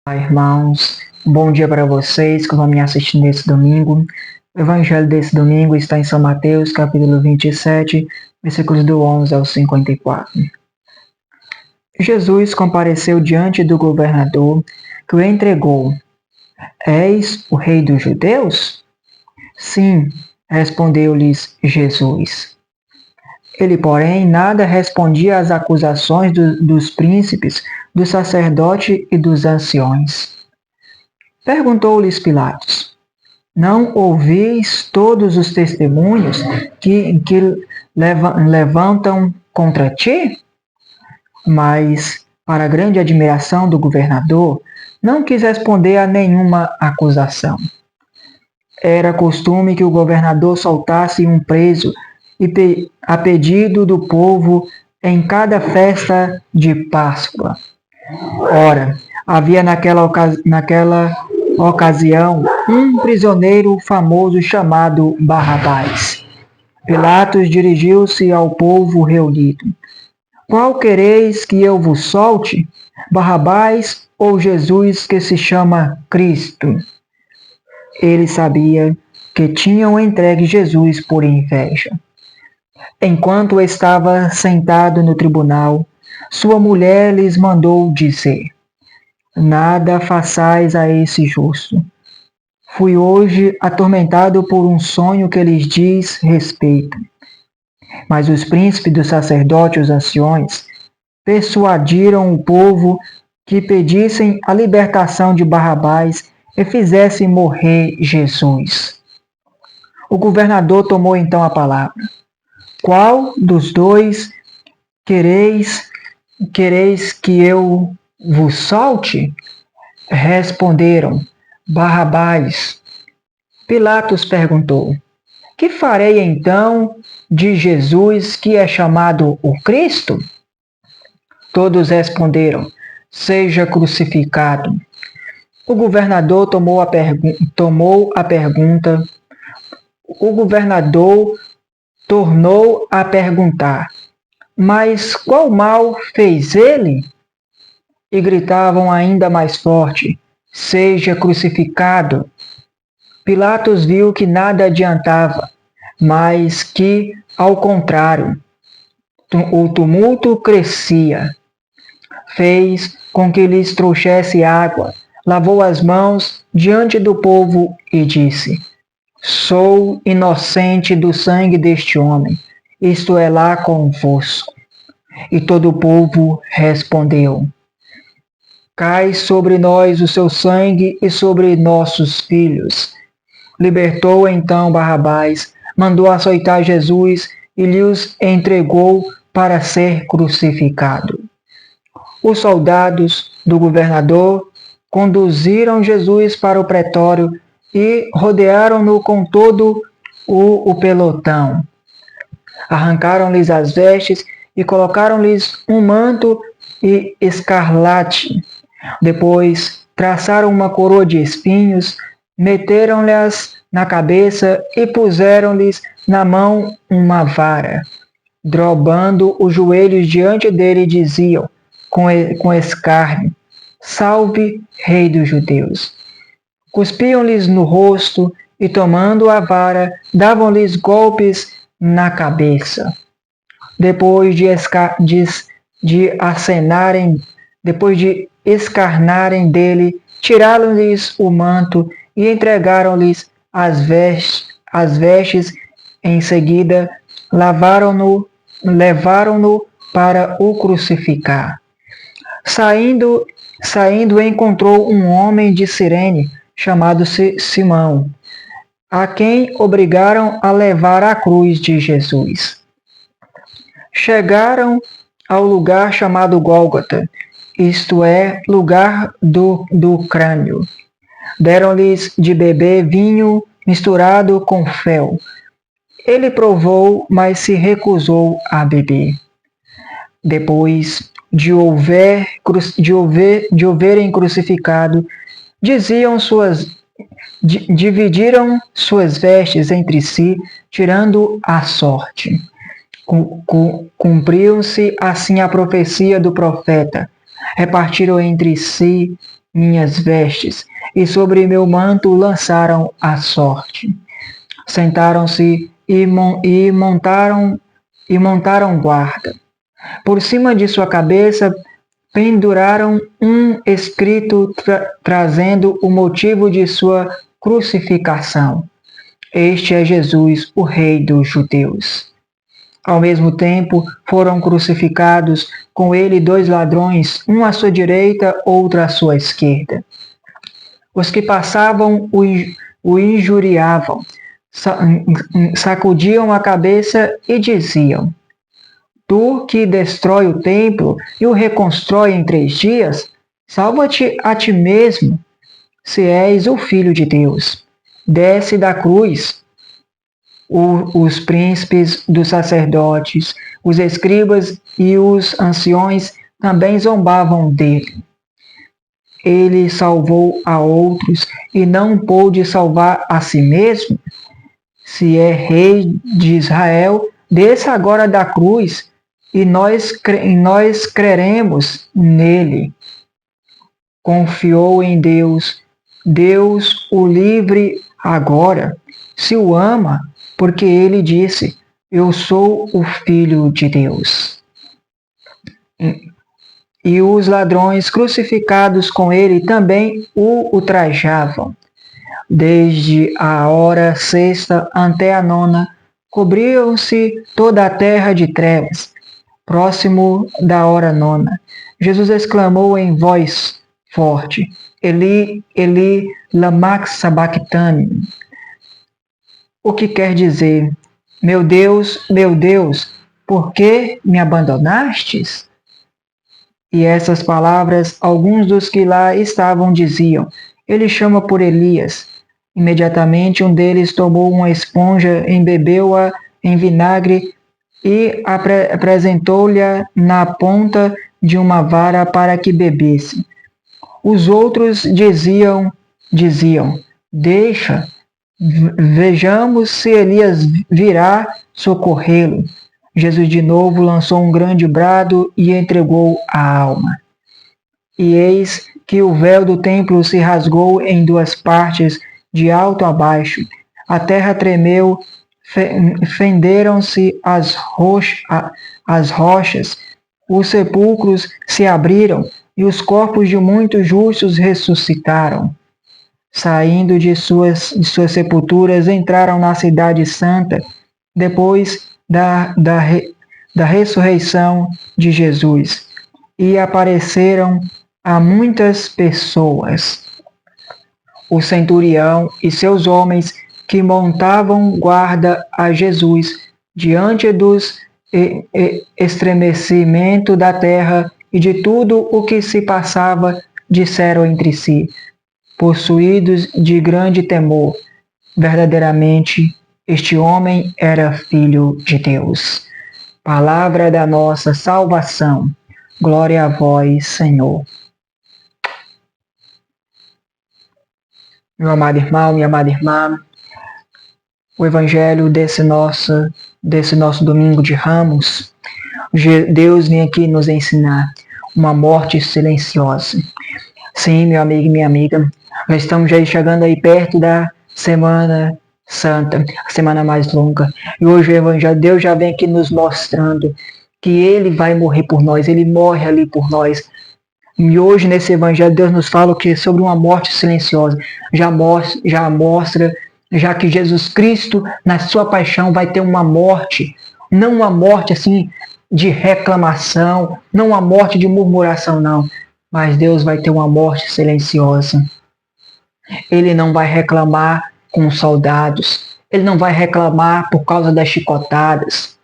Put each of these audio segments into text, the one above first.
Olá, irmãos, bom dia para vocês que vão me assistir nesse domingo. O evangelho desse domingo está em São Mateus, capítulo 27, versículos do 11 ao 54. Jesus compareceu diante do governador, que o entregou. És o rei dos judeus? Sim, respondeu-lhes Jesus. Ele, porém, nada respondia às acusações dos príncipes, do sacerdote e dos anciões. Perguntou-lhes Pilatos: Não ouvis todos os testemunhos que levantam contra ti? Mas, para a grande admiração do governador, não quis responder a nenhuma acusação. Era costume que o governador soltasse um preso a pedido do povo em cada festa de Páscoa. Ora, havia naquela ocasião um prisioneiro famoso chamado Barrabás. Pilatos dirigiu-se ao povo reunido. Qual quereis que eu vos solte? Barrabás ou Jesus que se chama Cristo? Ele sabia que tinham entregue Jesus por inveja. Enquanto estava sentado no tribunal, sua mulher lhes mandou dizer: Nada façais a esse justo. Fui hoje atormentado por um sonho que lhes diz respeito. Mas os príncipes dos sacerdotes e os anciões persuadiram o povo que pedissem a libertação de Barrabás e fizessem morrer Jesus. O governador tomou então a palavra. Qual dos dois quereis que eu vos solte? Responderam: Barrabás. Pilatos perguntou: Que farei então de Jesus que é chamado o Cristo? Todos responderam: Seja crucificado. O governador tomou a pergunta. O governador tornou a perguntar: Mas qual mal fez ele? E gritavam ainda mais forte: Seja crucificado. Pilatos viu que nada adiantava, mas que, ao contrário, o tumulto crescia. Fez com que lhes trouxesse água, lavou as mãos diante do povo e disse: Sou inocente do sangue deste homem, isto é lá convosco. E todo o povo respondeu: Cai sobre nós o seu sangue e sobre nossos filhos. Libertou então Barrabás, mandou açoitar Jesus e lhes entregou para ser crucificado. Os soldados do governador conduziram Jesus para o pretório e rodearam-no com todo o pelotão. Arrancaram-lhes as vestes e colocaram-lhes um manto e escarlate. Depois traçaram uma coroa de espinhos, meteram-lhes na cabeça e puseram-lhes na mão uma vara. Dobrando os joelhos diante dele, diziam com escárnio: Salve, Rei dos Judeus! Cuspiam-lhes no rosto e, tomando a vara, davam-lhes golpes na cabeça. Depois de escarnarem dele, tiraram-lhes o manto e entregaram-lhes as vestes. Em seguida, levaram-no para o crucificar. Saindo, encontrou um homem de Cirene, chamado Simão, a quem obrigaram a levar a cruz de Jesus. Chegaram ao lugar chamado Gólgota, isto é, lugar do crânio. Deram-lhes de beber vinho misturado com fel. Ele provou, mas se recusou a beber. Depois de o verem crucificado, dividiram suas vestes entre si, tirando a sorte. Cumpriu-se assim a profecia do profeta. Repartiram entre si minhas vestes, e sobre meu manto lançaram a sorte. Sentaram-se e montaram guarda. Por cima de sua cabeça penduraram um escrito trazendo o motivo de sua crucificação. Este é Jesus, o Rei dos Judeus. Ao mesmo tempo, foram crucificados com ele 2 ladrões, um à sua direita, outro à sua esquerda. Os que passavam o injuriavam, sacudiam a cabeça e diziam: Tu que destrói o templo e o reconstrói em 3 dias, salva-te a ti mesmo, se és o Filho de Deus. Desce da cruz. Os príncipes dos sacerdotes, os escribas e os anciões também zombavam dele. Ele salvou a outros e não pôde salvar a si mesmo? Se é rei de Israel, desça agora da cruz e nós creremos nele. Confiou em Deus. Deus o livre agora, se o ama, porque ele disse: Eu sou o Filho de Deus. E os ladrões crucificados com ele também o ultrajavam. Desde a hora sexta até a nona, cobriam-se toda a terra de trevas. Próximo da hora nona, Jesus exclamou em voz forte: Eli, Eli, lama sabachthani. O que quer dizer: meu Deus, por que me abandonastes? E essas palavras, alguns dos que lá estavam diziam: Ele chama por Elias. Imediatamente um deles tomou uma esponja, embebeu-a em vinagre e apresentou-lhe na ponta de uma vara para que bebesse. Os outros diziam: Deixa, vejamos se Elias virá socorrê-lo. Jesus de novo lançou um grande brado e entregou a alma. E eis que o véu do templo se rasgou em 2 partes, de alto a baixo. A terra tremeu, fenderam-se as rochas, os sepulcros se abriram e os corpos de muitos justos ressuscitaram. Saindo de suas sepulturas, entraram na cidade santa, depois da ressurreição de Jesus, e apareceram a muitas pessoas. O centurião e seus homens que montavam guarda a Jesus diante dos estremecimento da terra e de tudo o que se passava, disseram entre si, possuídos de grande temor: verdadeiramente, este homem era Filho de Deus. Palavra da nossa salvação. Glória a vós, Senhor. Meu amado irmão, minha amada irmã, o Evangelho desse nosso domingo de Ramos, Deus vem aqui nos ensinar uma morte silenciosa. Sim, meu amigo e minha amiga, nós estamos já chegando aí perto da Semana Santa, a semana mais longa. E hoje o Evangelho, Deus já vem aqui nos mostrando que Ele vai morrer por nós, Ele morre ali por nós. E hoje nesse Evangelho, Deus nos fala o que? Sobre uma morte silenciosa. Já mostra, já que Jesus Cristo, na sua paixão, vai ter uma morte, não uma morte assim de reclamação, não uma morte de murmuração, não. Mas Deus vai ter uma morte silenciosa. Ele não vai reclamar com os soldados. Ele não vai reclamar por causa das chicotadas.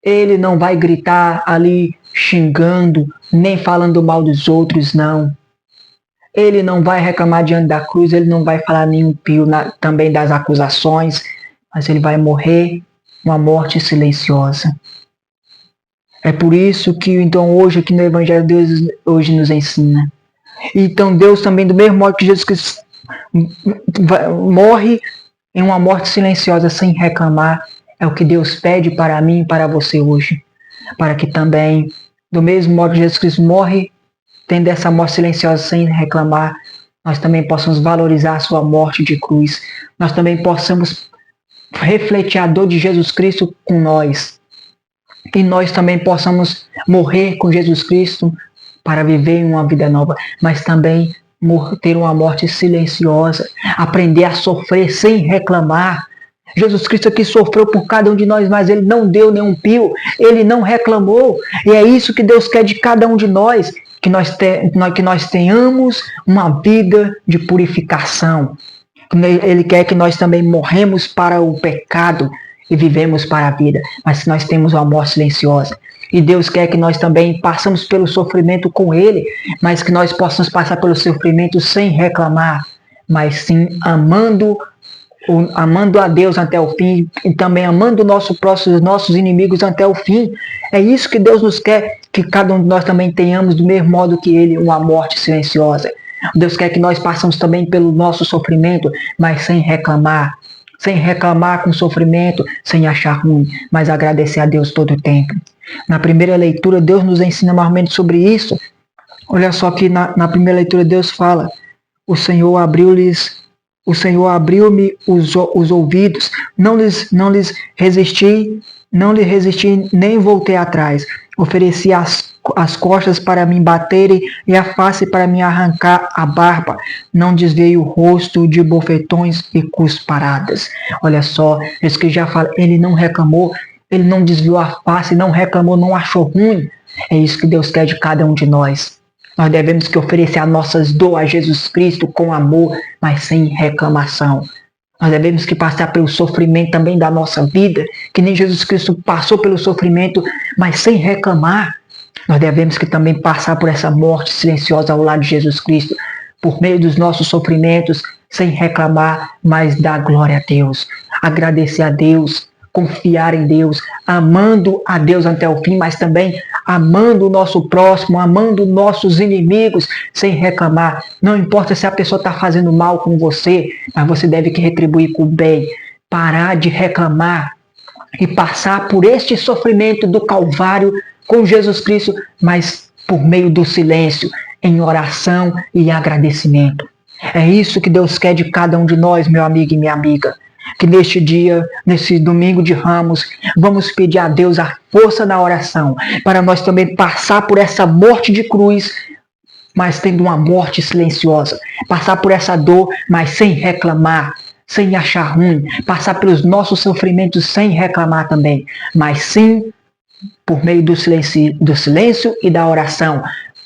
Ele não vai gritar ali xingando, nem falando mal dos outros, não. Ele não vai reclamar diante da cruz, ele não vai falar nenhum pio também das acusações, mas ele vai morrer uma morte silenciosa. É por isso que, então, hoje aqui no Evangelho, Deus hoje nos ensina. Então, Deus também, do mesmo modo que Jesus Cristo morre em uma morte silenciosa, sem reclamar, é o que Deus pede para mim e para você hoje. Para que também, do mesmo modo que Jesus Cristo morre tendo essa morte silenciosa sem reclamar, nós também possamos valorizar a sua morte de cruz. Nós também possamos refletir a dor de Jesus Cristo com nós. E nós também possamos morrer com Jesus Cristo para viver uma vida nova, mas também ter uma morte silenciosa, aprender a sofrer sem reclamar. Jesus Cristo aqui sofreu por cada um de nós, mas Ele não deu nenhum pio, Ele não reclamou. E é isso que Deus quer de cada um de nós, que nós tenhamos uma vida de purificação. Ele quer que nós também morremos para o pecado e vivemos para a vida, mas nós temos uma morte silenciosa. E Deus quer que nós também passamos pelo sofrimento com Ele, mas que nós possamos passar pelo sofrimento sem reclamar, mas sim amando a Deus até o fim e também amando o nosso próximo, os nossos inimigos até o fim. É isso que Deus nos quer, que cada um de nós também tenhamos do mesmo modo que Ele, uma morte silenciosa. Deus quer que nós passamos também pelo nosso sofrimento, mas sem reclamar com sofrimento, sem achar ruim, mas agradecer a Deus todo o tempo. Na primeira leitura, Deus nos ensina mais ou menos sobre isso. Olha só que na primeira leitura Deus fala: o Senhor abriu-me os ouvidos, não lhes resisti, nem voltei atrás. Ofereci as costas para me baterem e a face para me arrancar a barba. Não desviei o rosto de bofetões e cusparadas. Olha só, isso que já fala, ele não reclamou, ele não desviou a face, não reclamou, não achou ruim. É isso que Deus quer de cada um de nós. Nós devemos que oferecer as nossas dores a Jesus Cristo com amor, mas sem reclamação. Nós devemos que passar pelo sofrimento também da nossa vida, que nem Jesus Cristo passou pelo sofrimento, mas sem reclamar. Nós devemos que também passar por essa morte silenciosa ao lado de Jesus Cristo, por meio dos nossos sofrimentos, sem reclamar, mas dar glória a Deus, agradecer a Deus, confiar em Deus, amando a Deus até o fim, mas também amando o nosso próximo, amando nossos inimigos, sem reclamar. Não importa se a pessoa está fazendo mal com você, mas você deve que retribuir com o bem. Parar de reclamar e passar por este sofrimento do Calvário com Jesus Cristo, mas por meio do silêncio, em oração e agradecimento. É isso que Deus quer de cada um de nós, meu amigo e minha amiga. Que neste dia, nesse domingo de Ramos, vamos pedir a Deus a força na oração, para nós também passar por essa morte de cruz, mas tendo uma morte silenciosa. Passar por essa dor, mas sem reclamar, sem achar ruim. Passar pelos nossos sofrimentos sem reclamar também, mas sim por meio do silêncio e da oração.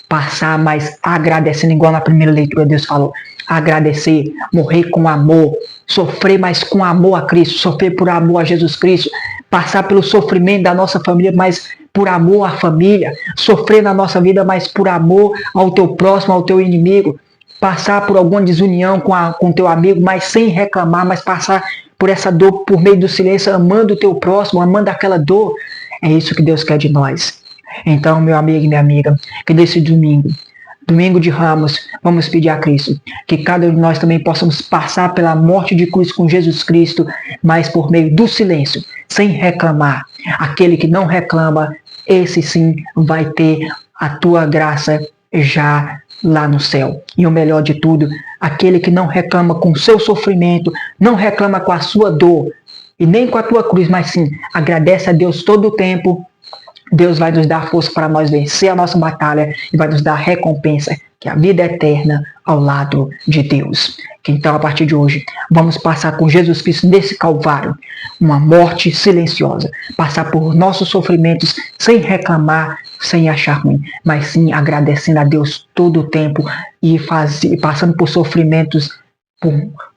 Passar, mas agradecendo, igual na primeira leitura Deus falou. Agradecer, morrer com amor, sofrer, mas com amor a Cristo, sofrer por amor a Jesus Cristo, passar pelo sofrimento da nossa família, mas por amor à família, sofrer na nossa vida, mas por amor ao teu próximo, ao teu inimigo, passar por alguma desunião com teu amigo, mas sem reclamar, mas passar por essa dor por meio do silêncio, amando o teu próximo, amando aquela dor. É isso que Deus quer de nós. Então, meu amigo e minha amiga, que nesse domingo de Ramos, vamos pedir a Cristo que cada um de nós também possamos passar pela morte de cruz com Jesus Cristo, mas por meio do silêncio, sem reclamar. Aquele que não reclama, esse sim vai ter a tua graça já lá no céu. E o melhor de tudo, aquele que não reclama com o seu sofrimento, não reclama com a sua dor, e nem com a tua cruz, mas sim agradece a Deus todo o tempo. Deus vai nos dar força para nós vencer a nossa batalha e vai nos dar recompensa, que é a vida eterna ao lado de Deus. Então, a partir de hoje, vamos passar com Jesus Cristo nesse Calvário, uma morte silenciosa, passar por nossos sofrimentos sem reclamar, sem achar ruim, mas sim agradecendo a Deus todo o tempo e passando por sofrimentos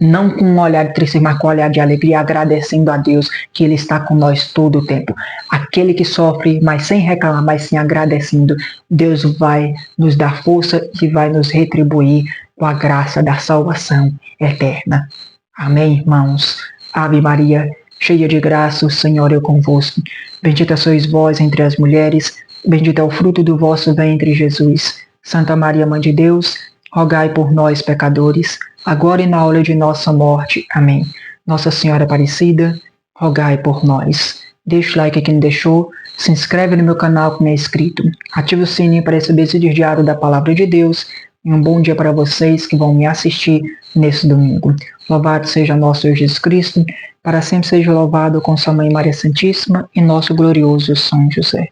não com um olhar de tristeza, mas com um olhar de alegria, agradecendo a Deus que Ele está com nós todo o tempo. Aquele que sofre, mas sem reclamar, mas sim agradecendo, Deus vai nos dar força e vai nos retribuir com a graça da salvação eterna. Amém, irmãos? Ave Maria, cheia de graça, o Senhor é convosco. Bendita sois vós entre as mulheres, bendito é o fruto do vosso ventre, Jesus. Santa Maria, Mãe de Deus, rogai por nós, pecadores, agora e na hora de nossa morte. Amém. Nossa Senhora Aparecida, rogai por nós. Deixa o like quem não deixou, se inscreve no meu canal como é inscrito, Ative o sininho para receber esse diário da Palavra de Deus. E um bom dia para vocês que vão me assistir nesse domingo. Louvado seja nosso Senhor Jesus Cristo. Para sempre seja louvado com sua Mãe Maria Santíssima e nosso glorioso São José.